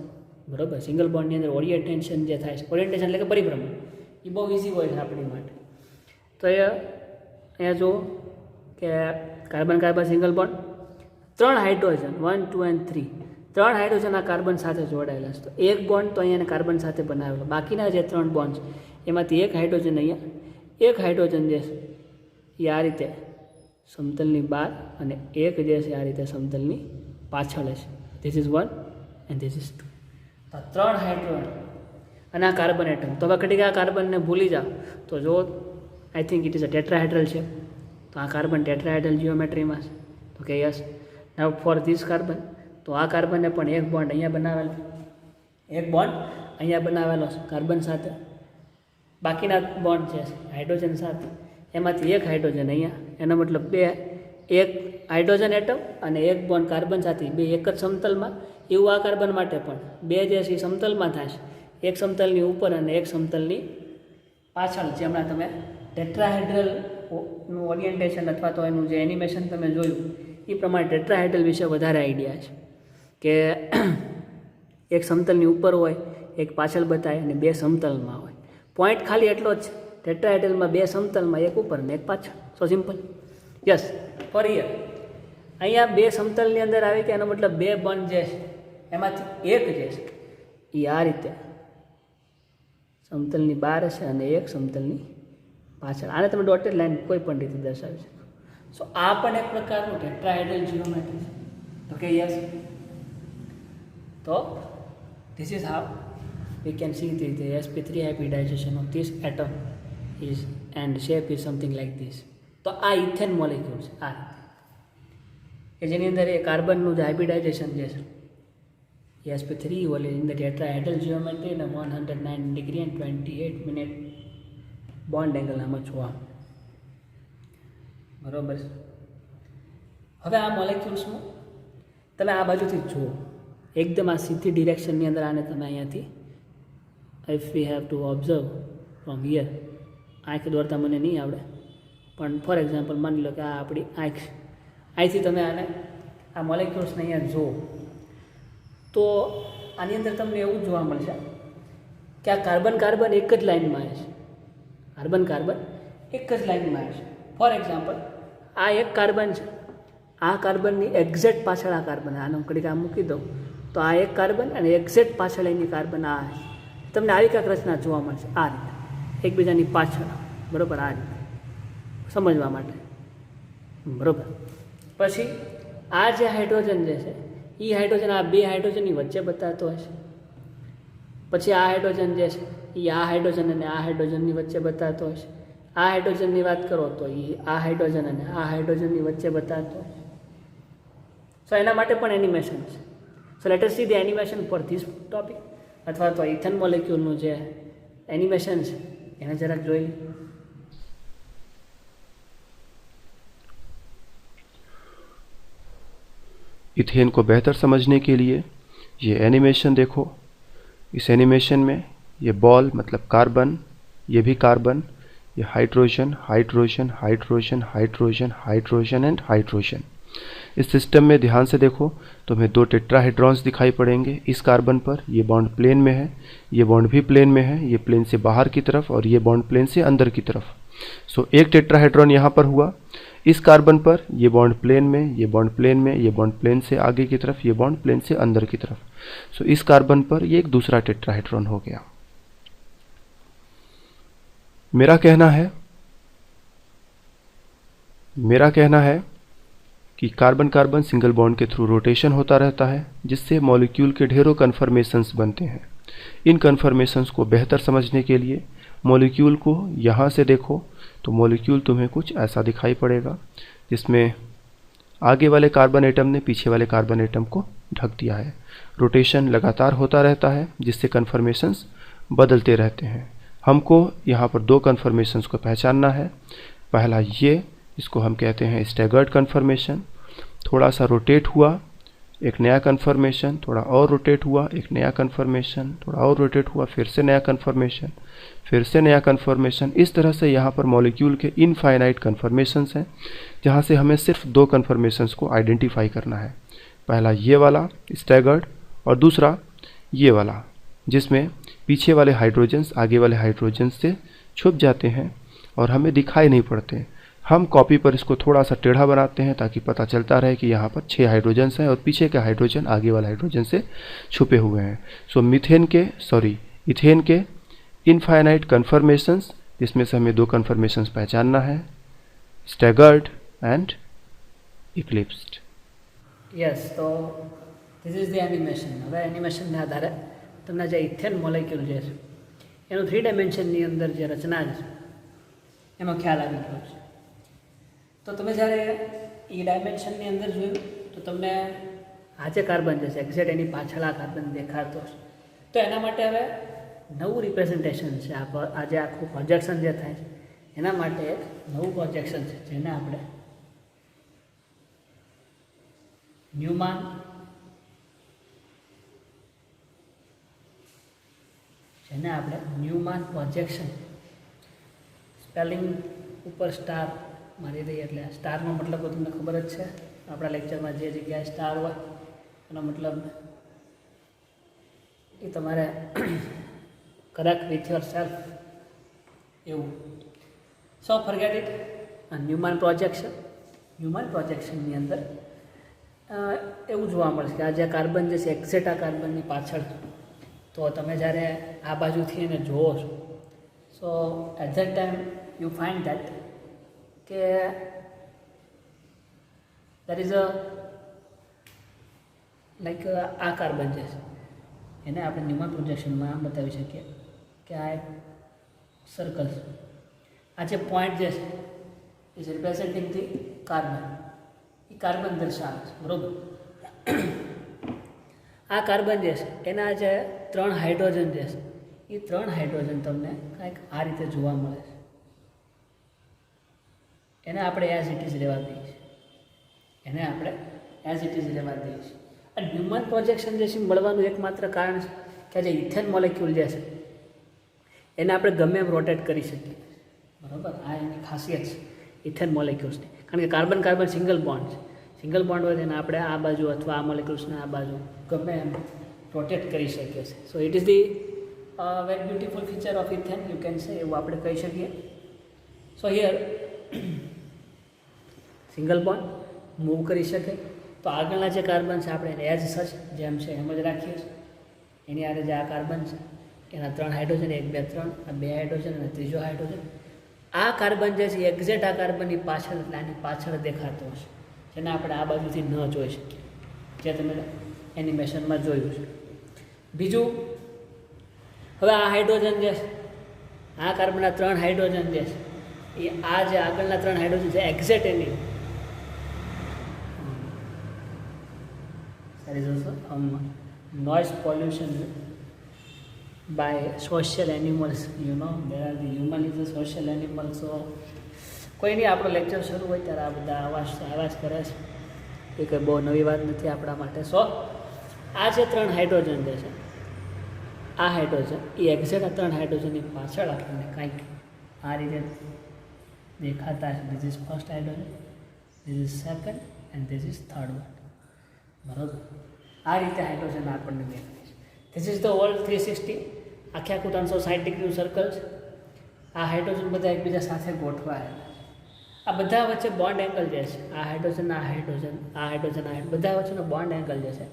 બરાબર. સિંગલ બોન્ડની અંદર ઓરિએન્ટેશન જે થાય છે, ઓરિએન્ટેશન એટલે કે પરિભ્રમણ, એ બહુ ઇઝી હોય છે આપણી માટે. તો એ અહીંયા જુઓ કે carbon carbon single bond, 3 hydrogen 1 2 and 3, 3 hydrogen આ કાર્બન સાથે જોડાયેલા છે. તો એક બોન્ડ તો અહીંયા કાર્બન સાથે બનાવેલો, બાકીના જે 3 બોન્ડ છે એમાંથી એક હાઇડ્રોજન અહીંયા, એક હાઇડ્રોજન જે છે એ આ રીતે સમતલની બહાર અને એક જે છે આ રીતે સમતલની પાછળ છે. This is 1 and this is 2. તો 3 હાઇડ્રોજન અને આ કાર્બન એટમ. તો હવે ઘડીક આ કાર્બનને ભૂલી જાઓ તો જો I think it is a tetrahedral છે. તો આ કાર્બન ટેટ્રાહેડ્રલ જીઓમેટ્રીમાં છે. તો કે yes. Now for this carbon, તો આ કાર્બનને પણ એક બોન્ડ અહીંયા બનાવેલો, એક બોન્ડ અહીંયા બનાવેલો છે કાર્બન સાથે, બાકીના બોન્ડ છે હાઇડ્રોજન સાથે, એમાંથી એક હાઇડ્રોજન અહીંયા, એનો મતલબ 2, એક હાઇડ્રોજન એટમ અને એક બોન્ડ કાર્બન સાથે, બે એક જ સમતલમાં. એવું આ કાર્બન માટે પણ 2 જે છે એ સમતલમાં થશે, એક સમતલની ઉપર અને એક સમતલની પાછળ. જે હમણાં તમે ટેટ્રાહેડ્રલનું ઓરિએન્ટેશન અથવા તો એનું જે એનિમેશન તમે જોયું એ પ્રમાણે ટેટ્રાહેડ્રલ વિશે વધારે આઈડિયા છે કે એક સમતલની ઉપર હોય, એક પાછળ બતાવે અને 2 સમતલમાં હોય. પોઈન્ટ ખાલી એટલો જ છે, ટેટ્રાહેડ્રલમાં 2 સમતલમાં, એક ઉપર ને એક પાછળ. સો સિમ્પલ. યસ. ફોર હિયર અહીંયા 2 સમતલની અંદર આવી કે એનો મતલબ 2 બોન્ડ જે છે એમાંથી એક જે છે એ આ રીતે સમતલની બહાર હશે અને એક સમતલની પાછળ. આને તમે ડોટેડ લાઈન કોઈ પણ રીતે દર્શાવી શકો. સો આ પણ એક પ્રકારનું ટેટ્રાહેડ્રલ જીઓમેટ્રી છે. તો કે યસ. તો this is how we can see the sp3 hybridization of this atom is and shape is something like this. તો આ ઇથેન મોલેક્યુલ છે આ રીતે, કે જેની અંદર એ કાર્બનનું જે હાઇબ્રિડાઇઝેશન જે છે એ sp3 all in the tetrahedral geometry અને 109 degree and 28 minute bond angle આમાં જોવા, બરોબર. હવે આ મોલેક્યુલ્સનું તમે આ બાજુથી જ જુઓ, એકદમ આ સીધી ડિરેક્શનની અંદર આને તમે અહીંયાથી, if we have to observe from here, આંખ દોરતા મને નહીં આવડે પણ ફોર એક્ઝામ્પલ માની લો કે આ આપણી આંખ, અહીંથી તમે આને આ મોલેક્યુલ્સને અહીંયા જુઓ તો આની અંદર તમને એવું જ જોવા મળશે કે આ કાર્બન કાર્બન એક જ લાઇનમાં આવે છે, કાર્બન કાર્બન એક જ લાઇનમાં આવે છે. ફોર એક્ઝામ્પલ આ એક કાર્બન છે, આ કાર્બનની એક્ઝેક્ટ પાછળ આ કાર્બન, આનો ઘડીક આ મૂકી દઉં તો આ એક કાર્બન અને એક્ઝેક્ટ પાછળ એની કાર્બન આ તમને આવી કાંઈક રચના જોવા મળશે આ રીતે એકબીજાની પાછળ, બરાબર. આ રીતે સમજવા માટે, બરાબર. પછી આ જે હાઇડ્રોજન જે છે એ હાઇડ્રોજન આ 2 હાઇડ્રોજનની વચ્ચે બતાવતો હશે. પછી આ હાઇડ્રોજન જે છે એ આ હાઇડ્રોજન અને આ હાઇડ્રોજનની વચ્ચે બતાવતો હશે. આ હાઇડ્રોજનની વાત કરો તો એ આ હાઇડ્રોજન અને આ હાઇડ્રોજનની વચ્ચે બતાવતો હશે. સો એના માટે પણ એનિમેશન છે. સો let us see the animation for this topic, અથવા તો ઇથેન મોલેક્યુલનું જે एनिमेशन है એને જરાક જોઈ લે। इथेन को बेहतर समझने के लिए ये एनिमेशन देखो। इस एनिमेशन में ये बॉल मतलब कार्बन, ये भी कार्बन, ये hydrogen, hydrogen, hydrogen, hydrogen, hydrogen and hydrogen. इस सिस्टम में ध्यान से देखो तो हमें 2 टेट्राहेड्रॉन्स दिखाई पड़ेंगे इस कार्बन पर। ये बॉन्ड प्लेन में है, ये बॉन्ड भी प्लेन में है, ये प्लेन से बाहर की तरफ और ये बॉन्ड प्लेन से अंदर की तरफ। सो एक टेट्राहेड्रॉन यहाँ पर हुआ इस कार्बन पर, ये बॉन्ड प्लेन में, ये बॉन्ड प्लेन में, ये बॉन्ड प्लेन से आगे की तरफ, ये बॉन्ड प्लेन से अंदर की तरफ। सो इस कार्बन पर ये एक दूसरा टेट्राहेड्रॉन हो गया। मेरा कहना है कि कार्बन कार्बन सिंगल बॉन्ड के थ्रू रोटेशन होता रहता है, जिससे मॉलिक्यूल के ढेरों कन्फर्मेशंस बनते हैं। इन कन्फर्मेशंस को बेहतर समझने के लिए मॉलिक्यूल को यहाँ से देखो तो मॉलिक्यूल तुम्हें कुछ ऐसा दिखाई पड़ेगा, जिसमें आगे वाले कार्बन एटम ने पीछे वाले कार्बन एटम को ढक दिया है। रोटेशन लगातार होता रहता है, जिससे कन्फर्मेशंस बदलते रहते हैं। हमको यहाँ पर 2 कन्फर्मेशंस को पहचानना है। पहला ये, इसको हम कहते हैं स्टैगर्ड कन्फर्मेशन, थोड़ा सा रोटेट हुआ, एक नया कन्फर्मेशन, थोड़ा और रोटेट हुआ, एक नया कन्फर्मेशन, थोड़ा और रोटेट हुआ, फिर से नया कन्फर्मेशन, फिर से नया कन्फर्मेशन। इस तरह से यहाँ पर मॉलिक्यूल के इनफाइनाइट कन्फर्मेशंस हैं, जहाँ से हमें सिर्फ 2 कन्फर्मेशंस को आइडेंटिफाई करना है। पहला ये वाला स्टैगर्ड और दूसरा ये वाला, जिसमें पीछे वाले हाइड्रोजन्स आगे वाले हाइड्रोजन्स से छुप जाते हैं और हमें दिखाई नहीं पड़ते। हम कॉपी पर इसको थोड़ा सा टेढ़ा बनाते हैं ताकि पता चलता रहे कि यहाँ पर 6 हाइड्रोजन्स हैं और पीछे के हाइड्रोजन आगे वाले हाइड्रोजन से छुपे हुए हैं। सो इथेन के इनफाइनाइट कन्फर्मेशंस, जिसमें से हमें 2 कन्फर्मेशंस पहचानना है, स्टैगर्ड एंड इक्लिप्स्ड। યસ, તો ધીસ ઇઝ ધ એનિમેશન. હવે એનિમેશનના આધારે તમને જે ઇથેન મોલેક્યુલ જે છે એનું 3 ડાયમેન્શનની અંદર જે રચના છે એનો ખ્યાલ આવી ગયો છે. તો તમે જ્યારે એ ડાયમેન્શનની અંદર જોયું તો તમને આ જે કાર્બન જે છે એક્ઝેક્ટ એની પાછળ આ કાર્બન દેખાતો હશે. તો એના માટે હવે નવું રિપ્રેઝન્ટેશન છે. આ જે આખું પ્રોજેક્શન જે થાય છે એના માટે એક નવું પ્રોજેક્શન છે, જેને આપણે ન્યુમાન પ્રોજેક્શન, સ્પેલિંગ ઉપર સ્ટાર મારી દઈએ એટલે સ્ટારનો મતલબ તો તમને ખબર જ છે. આપણા લેક્ચરમાં જે જગ્યાએ સ્ટાર હોય એનો મતલબ એ તમારે કરેક્ટ વિથ યોર સેલ્ફ એવું. સો ફોરગેટ ઇટ. ન્યુમાન પ્રોજેક્શનની અંદર એવું જોવા મળશે કે આ જે કાર્બન જે છે એક્ઝેક્ટ આ કાર્બનની પાછળ, તો તમે જ્યારે આ બાજુથી એને જુઓ છો, so at that time you find that કે દેટ ઇઝ અ લાઈક આ કાર્બન જે છે એને આપણે ન્યુમાન પ્રોજેક્શનમાં આમ બતાવી શકીએ કે આ એક સર્કલ છે. આ જે પોઈન્ટ જે છે is representing the carbon. A carbon દર્શાવે છે, બરાબર. આ કાર્બન જે છે એના જે 3 હાઇડ્રોજન જે છે એ 3 હાઇડ્રોજન તમને કંઈક આ રીતે જોવા મળે છે. એને આપણે એઝ ઇટ ઇઝ રહેવા દઈએ છીએ. આ ન્યુમાન પ્રોજેક્શન જે છે મળવાનું એકમાત્ર કારણ છે કે જે ઇથેન મોલેક્યુલ જે છે એને આપણે ગમે એમ રોટેટ કરી શકીએ, બરાબર. આ એની ખાસિયત છે ઇથેન મોલેક્યુલ્સની, કારણ કે કાર્બન કાર્બન સિંગલ બોન્ડ છે. સિંગલ બોન્ડ હોય તેને આપણે આ બાજુ અથવા આ મોલેક્યુલ્સને આ બાજુ ગમે એમ રોટેટ કરી શકીએ છીએ. So it is the very beautiful feature of ethane, you can સે, એવું આપણે કહી શકીએ. સો હિયર સિંગલ બોન્ડ મૂવ કરી શકે. તો આગળના જે કાર્બન છે આપણે એને એઝ સચ જેમ છે એમ જ રાખીએ છીએ. એની આરે જે આ કાર્બન છે એના 3 હાઇડ્રોજન, 1 2 3, આ 2 હાઇડ્રોજન અને ત્રીજો હાઇડ્રોજન. આ કાર્બન જે છે એક્ઝેક્ટ આ કાર્બનની પાછળ એટલે આની પાછળ દેખાતો હશે, જેને આપણે આ બાજુથી ન જોઈ શકીએ, જે તમે એનિમેશનમાં જોયું છે. બીજું, હવે આ હાઇડ્રોજન જે છે, આ કાર્બનના 3 હાઇડ્રોજન જે છે એ આ જે આગળના 3 હાઇડ્રોજન છે exact any there is also noise pollution by social animals, you know, there are the human is a social animal. So કોઈ નહીં, આપણો લેક્ચર શરૂ હોય ત્યારે આ બધા આવાજ કરે છે, એ કંઈ બહુ નવી વાત નથી આપણા માટે. સો આ જે 3 હાઇડ્રોજન જે છે, આ હાઇડ્રોજન એ એક્ઝેક્ટ આ 3 હાઇડ્રોજનની પાછળ આપણને કંઈક આ રીતે દેખાતા છે. This is first hydrogen, this is second and this is third one. બરાબર, આ રીતે હાઇડ્રોજન આપણને દેખાય છે. ધીસ ઇઝ ધ વર્લ્ડ 360, આખે આખું 360 ડિગ્રીનું સર્કલ છે. આ હાઇડ્રોજન બધા એકબીજા સાથે ગોઠવાયેલા છે. આ બધા વચ્ચે બોન્ડ એંગલ જે છે, આ હાઇડ્રોજન આ હાઇડ્રોજન આ હાઇડ્રોજન આ બધા વચ્ચેનો બોન્ડ એંગલ જે છે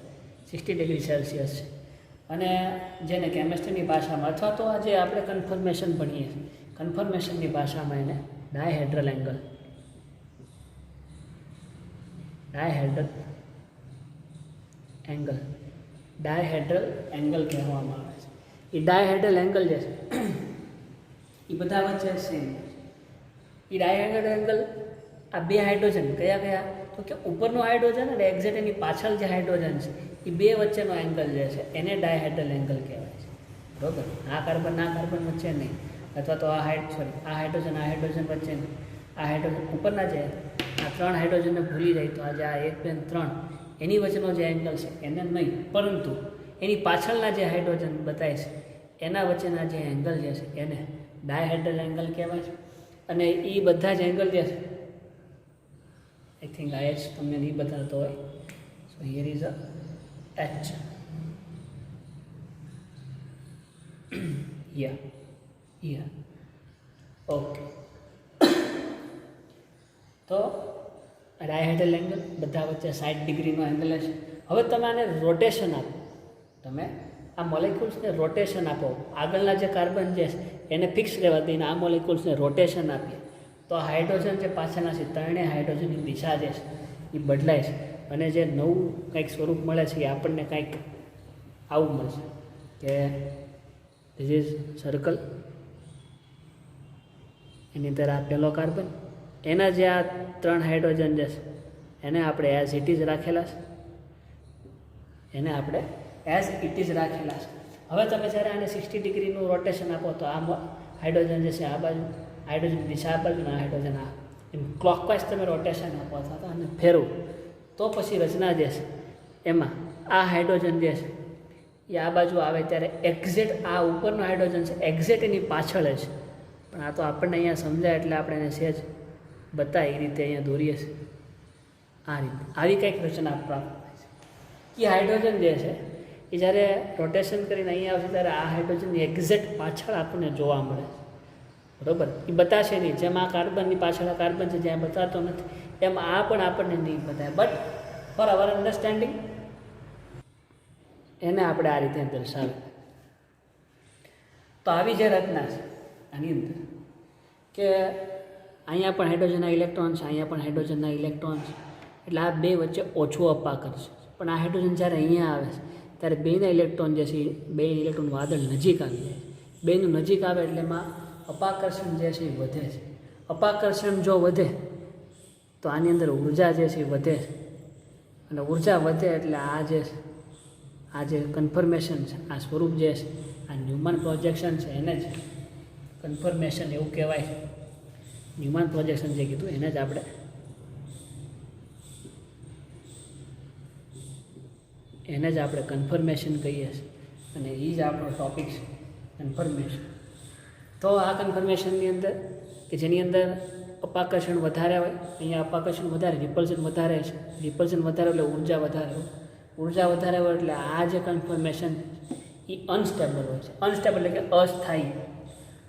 60 ડિગ્રી સેલ્સિયસ છે. અને જેને કેમિસ્ટ્રીની ભાષામાં અથવા તો આજે આપણે કન્ફર્મેશન ભણીએ છીએ, કન્ફર્મેશનની ભાષામાં એને ડાયહેડ્રલ એંગલ કહેવામાં આવે છે. એ ડાયહેડ્રલ એંગલ જે છે એ બધા વચ્ચે સેમ. એ ડાયહેડ્રલ એંગલ આ બે હાઇડ્રોજન કયા તો કે ઉપરનો હાઇડ્રોજન અને એક્ઝેક્ટ એની પાછળ જે હાઇડ્રોજન છે એ બે વચ્ચેનો એંગલ જે છે એને ડાયહેડ્રલ એંગલ કહેવાય છે. બરાબર, આ કાર્બન વચ્ચે નહીં, અથવા તો આ હાઇડ્રોજન વચ્ચે નહીં. આ હાઇડ્રોજન ઉપરના જે આ 3 હાઇડ્રોજનને ભૂલી જાય તો આજે આ 1, 2, 3 એની વચ્ચેનો જે એંગલ છે એને નહીં, પરંતુ એની પાછળના જે હાઇડ્રોજન બતાય છે એના વચ્ચેના જે એંગલ જે છે એને ડાયહેડ્રલ એંગલ કહેવાય છે. અને એ બધા જ એંગલ જે છે, આઈ થિંક આ એચ તમને નહીં બતાવતો હોય, સો here is a H. Okay, તો ડાયહેડ્રલ એંગલ બધા વચ્ચે 60 ડિગ્રીનો એંગલ છે. હવે તમે આને રોટેશન આપો, તમે આ મોલેક્યુલ્સને રોટેશન આપો, આગળના જે કાર્બન જે છે એને ફિક્સ રહેવા દઈને આ મોલેક્યુલ્સને રોટેશન આપીએ તો આ હાઇડ્રોજન જે પાછળના છે ત્રણેય હાઇડ્રોજનની દિશા જે છે એ બદલાય છે. અને જે નવું કંઈક સ્વરૂપ મળે છે એ આપણને કંઈક આવું મળશે કે ધીસ ઇઝ સર્કલ, એની અંદર આ પહેલો કાર્બન, એના જે આ 3 હાઇડ્રોજન જે છે એને આપણે એઝ ઇટ ઇઝ રાખેલા છે. હવે તમે જ્યારે આને 60 ડિગ્રીનું રોટેશન આપો તો આ હાઇડ્રોજન જે છે આ બાજુ, હાઇડ્રોજન દિશા આ બાજુ, હાઇડ્રોજન આ, એમ ક્લોકવાઇઝ તમે રોટેશન આપો અથવા તો આને ફેરવો તો પછી રચના જે છે એમાં આ હાઇડ્રોજન જે છે એ આ બાજુ આવે ત્યારે એક્ઝેક્ટ આ ઉપરનો હાઇડ્રોજન છે એક્ઝેક્ટ એની પાછળ છે. પણ આ તો આપણને અહીંયા સમજાય એટલે આપણે એને સહેજ બતાય એ રીતે અહીંયા દોરીએ છીએ. આ રીતે આવી કંઈક રચના પ્રાપ્ત થાય છે. એ હાઇડ્રોજન જે છે એ જ્યારે રોટેશન કરીને અહીંયા આવશે ત્યારે આ હાઇડ્રોજનની એક્ઝેક્ટ પાછળ આપણને જોવા મળે છે. બરાબર, એ બતાશે નહીં, જેમ આ કાર્બનની પાછળ આ કાર્બન છે જ્યાં બતાતો નથી એમ આ પણ આપણને નહીં બતાવે. બટ ફોર અવર અન્ડરસ્ટેન્ડિંગ એને આપણે આ રીતે દર્શાવીએ. તો આવી જે રચના છે આની અંદર કે અહીંયા પણ હાઇડ્રોજનના ઇલેક્ટ્રોન છે, અહીંયા પણ હાઇડ્રોજનના ઇલેક્ટ્રોન છે, એટલે આ બે વચ્ચે ઓછું અપાકર છે. પણ આ હાઇડ્રોજન જ્યારે અહીંયા આવે છે ત્યારે બેના ઇલેક્ટ્રોન જે છે બે ઇલેક્ટ્રોન વાદળ નજીક આવી જાય છે. બેનું નજીક આવે એટલે એમાં અપાકર્ષણ જે છે એ વધે છે. અપાકર્ષણ જો વધે તો આની અંદર ઉર્જા જે છે એ વધે છે, અને ઉર્જા વધે એટલે આ જે કન્ફર્મેશન છે, આ સ્વરૂપ જે છે, આ ન્યુમન પ્રોજેક્શન છે એને જ કન્ફર્મેશન એવું કહેવાય છે. ન્યુમન પ્રોજેક્શન જે કીધું એને જ આપણે કન્ફર્મેશન કહીએ છીએ, અને એ જ આપણો ટૉપિક છે કન્ફર્મેશન. તો આ કન્ફર્મેશનની અંદર કે જેની અંદર અપાકર્ષણ વધારે હોય, અહીંયા અપાકર્ષણ વધારે, રિપલ્શન વધારે છે, રિપલ્શન વધારે એટલે ઉર્જા વધારે હોય, ઉર્જા વધારે હોય એટલે આ જે કન્ફર્મેશન એ અનસ્ટેબલ હોય છે. અનસ્ટેબલ એટલે કે અસ્થાયી,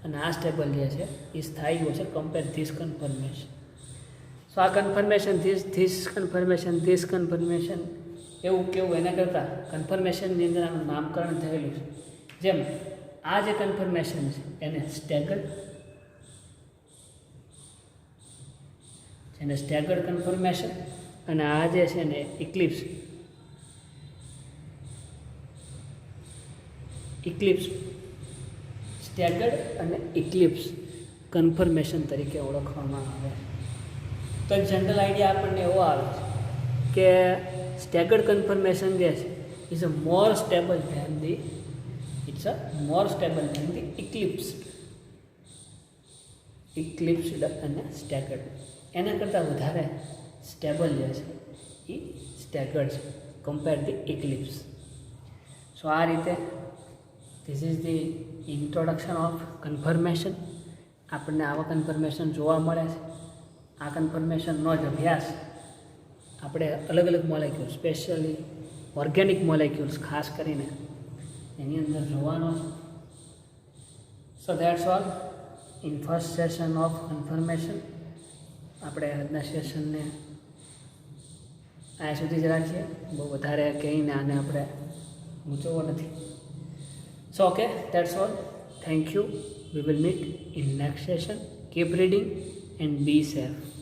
અને આ સ્ટેબલ જે છે એ સ્થાયી હોય છે કમ્પેર ધીસ કન્ફર્મેશન. સો આ કન્ફર્મેશન ધીસ કન્ફર્મેશન એવું કેવું એના કરતાં કન્ફર્મેશનની અંદર આનું નામકરણ થયેલું છે. જેમ આ જે કન્ફર્મેશન છે એને સ્ટેગર્ડ કન્ફર્મેશન, અને આ જે છે ને ઇક્લિપ્સ સ્ટેગર્ડ અને ઇક્લિપ્સ કન્ફર્મેશન તરીકે ઓળખવામાં આવે. તો જનરલ આઈડિયા આપણને એવો આવે છે કે સ્ટેગર્ડ કન્ફર્મેશન જે છે is a more stable than the eclipsed અને સ્ટેગર્ડ. એના કરતાં વધારે સ્ટેબલ જે છે એ સ્ટેગર્ડ છે કમ્પેર ધી ઇક્લિપ્સ. સો આ રીતે this is the introduction of conformation. આપણને આવા કન્ફર્મેશન જોવા મળે છે. આ કન્ફર્મેશનનો જ અભ્યાસ આપણે અલગ અલગ મોલેક્યુલ્સ, સ્પેશિયલી ઓર્ગેનિક મોલેક્યુલ્સ ખાસ કરીને એની અંદર જોવાનો છે. સો that's all in first session of confirmation. આપણે આજના સેશનને આ સુધી જ રાખીએ. બહુ વધારે કહીને આને આપણે મૂંચવો નથી. So okay, that's all. Thank you. We will meet in next session. Keep reading and be safe.